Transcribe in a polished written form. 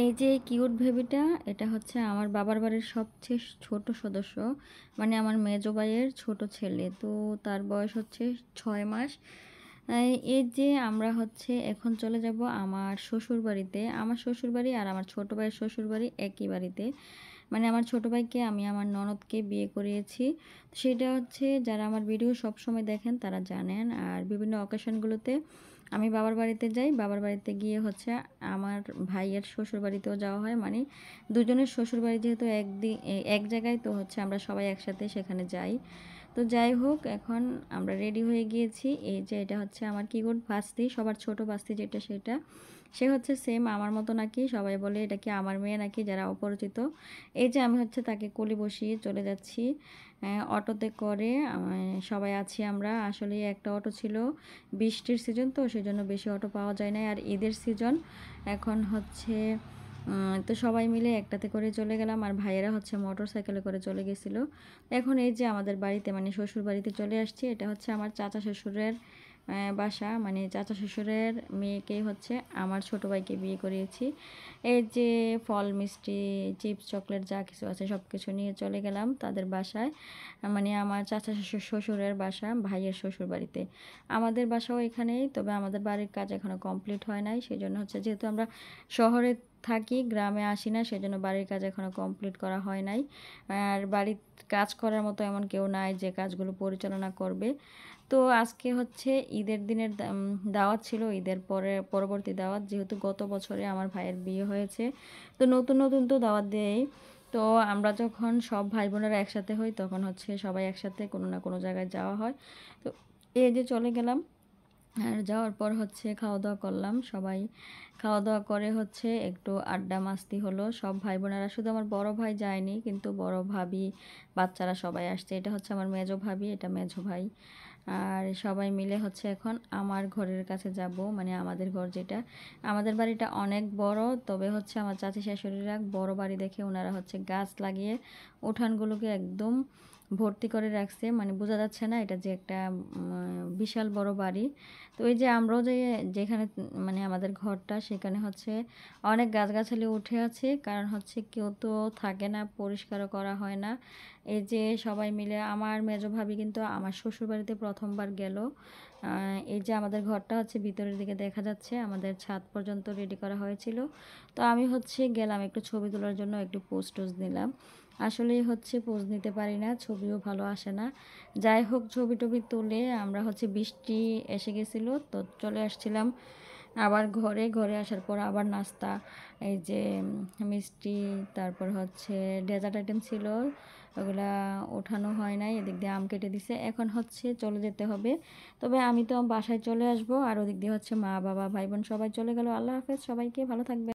এই যে কিউট বেবিটা, এটা হচ্ছে আমার বাবার বাড়ির সবচেয়ে ছোট সদস্য। মানে আমার মেজো ভাইয়ের ছোট ছেলে। তো তার বয়স হচ্ছে ৬ মাস। এই যে আমরা হচ্ছে এখন চলে যাব আমার শ্বশুরবাড়িতে। আমার শ্বশুরবাড়ি আর আমার ছোট ভাইয়ের শ্বশুরবাড়ি একই বাড়িতে। মানে আমার ছোট ভাইকে আমি আমার ননদকে বিয়ে করিয়েছি। সেটা হচ্ছে যারা আমার ভিডিও সবসময় দেখেন তারা জানেন। আর বিভিন্ন অকেশনগুলোতে আমি বাবার বাড়িতে যাই। বাবার বাড়িতে গিয়ে হচ্ছে আমার ভাইয়ের শ্বশুরবাড়িতেও যাওয়া হয়। মানে দুজনের শ্বশুরবাড়ি যেহেতু এক জায়গায়, তো হচ্ছে আমরা সবাই একসাথে সেখানে যাই। তো যাই হোক, এখন আমরা রেডি হয়ে গিয়েছি। এই যে এটা হচ্ছে আমার কিউট ভাস্তি, সবার ছোট ভাস্তি যেটা সেটা। সে হচ্ছে সেম আমার মতো নাকি, সবাই বলে এটা কি আমার মেয়ে নাকি, যারা অপরিচিত। এই যে আমি হচ্ছে তাকে কোলে বসিয়ে চলে যাচ্ছি অটোতে করে। সবাই আছি আমরা। আসলে একটা অটো ছিল, বৃষ্টির সিজন তো সেজন্য বেশি অটো পাওয়া যায় না, আর ঈদের সিজন এখন হচ্ছে। তো সবাই মিলে একটাতে করে চলে গেলাম, আর ভাইয়েরা হচ্ছে মোটর সাইকেলে করে চলে গেছিলো। এখন এই যে আমাদের বাড়িতে মানে শ্বশুর বাড়িতে চলে আসছি। এটা হচ্ছে আমার চাচা শ্বশুরের বাসা। মানে চাচা শ্বশুরের মেয়েকেই হচ্ছে আমার ছোট ভাইকে বিয়ে করিয়েছি। এই যে ফল মিষ্টি চিপস চকলেট যা কিছু আছে সব কিছু নিয়ে চলে গেলাম তাদের বাসায়। মানে আমার চাচা শ্বশুরের বাসা ভাইয়ের শ্বশুর বাড়িতে। আমাদের বাসাও এখানেই, তবে আমাদের বাড়ির কাজ এখনও কমপ্লিট হয় নাই। সেই জন্য হচ্ছে যেহেতু আমরা শহরে থাকি, গ্রামে আসি না, সেজন্য বাড়ির কাজ এখনও কমপ্লিট করা হয় নাই। আর বাড়ির কাজ করার মতো এমন কেউ নাই যে কাজগুলো পরিচালনা করবে। তো আজকে হচ্ছে ঈদের দিনের দাওয়াত ছিল, ঈদের পরবর্তী দাওয়াত, যেহেতু গত বছরে আমার ভাইয়ের বিয়ে হয়েছে। তো নতুন নতুন তো দাওয়াত দেয়। তো আমরা যখন সব ভাই বোনেরা একসাথে হই তখন হচ্ছে সবাই একসাথে কোনো না কোনো জায়গায় যাওয়া হয়। তো এই যে চলে গেলাম। আর যাওয়ার পর হচ্ছে খাওয়া দাওয়া করলাম সবাই। খাওয়া দাওয়া করে হচ্ছে একটু আড্ডা মাস্তি হলো। সব ভাই বোনেরা, শুধু আমার বড় ভাই যায়নি, কিন্তু বড় ভাবি বাচ্চারা সবাই আসছে। এটা হচ্ছে আমার মেজো ভাবি, এটা মেজো ভাই। আর সবাই মিলে হচ্ছে এখন আমার ঘরের কাছে যাব, মানে আমাদের ঘর যেটা। আমাদের বাড়িটা অনেক বড়, তবে হচ্ছে আমার চাচি শাশুড়িরা বড় বাড়ি দেখে ওনারা হচ্ছে গাছ লাগিয়ে উঠানগুলোকে একদম ভর্তি করে রাখছে। মানে বোঝা যাচ্ছে না এটা যে একটা বিশাল বড় বাড়ি। তো এই যে আমরাও যেখানে মানে আমাদের ঘরটা, সেখানে হচ্ছে অনেক গাছগাছালি উঠে আছে, কারণ হচ্ছে কেউ তো থাকে না, পরিষ্কারও করা হয় না। এই যে সবাই মিলে, আমার মেজো ভাবি কিন্তু আমার শ্বশুরবাড়িতে প্রথমবার গেল। এই যে আমাদের ঘরটা হচ্ছে ভিতরের দিকে দেখা যাচ্ছে, আমাদের ছাদ পর্যন্ত রেডি করা হয়েছিল। তো আমি হচ্ছে গেলাম একটু ছবি তোলার জন্য, একটু পোজ টোজ নিলাম। আসলেই হচ্ছে পোজ নিতে পারি না, ছবিও ভালো আসে না। যাই হোক, ছবি টবি তুলে আমরা হচ্ছে, বৃষ্টি এসে গেছিলো তো চলে আসছিলাম আবার ঘরে। ঘরে আসার পর আবার নাস্তা, এই যে মিষ্টি, তারপর হচ্ছে ডেজার্ট আইটেম ছিল, ওগুলা ওঠানো হয় নাই। এদিক দিয়ে আম কেটে দিছে, এখন হচ্ছে চলে যেতে হবে। তবে আমি তো বাসায় চলে আসবো, আর ওদিক দিয়ে হচ্ছে মা বাবা ভাই বোন সবাই চলে গেল। আল্লাহ হাফেজ, সবাইকে ভালো থাকবে।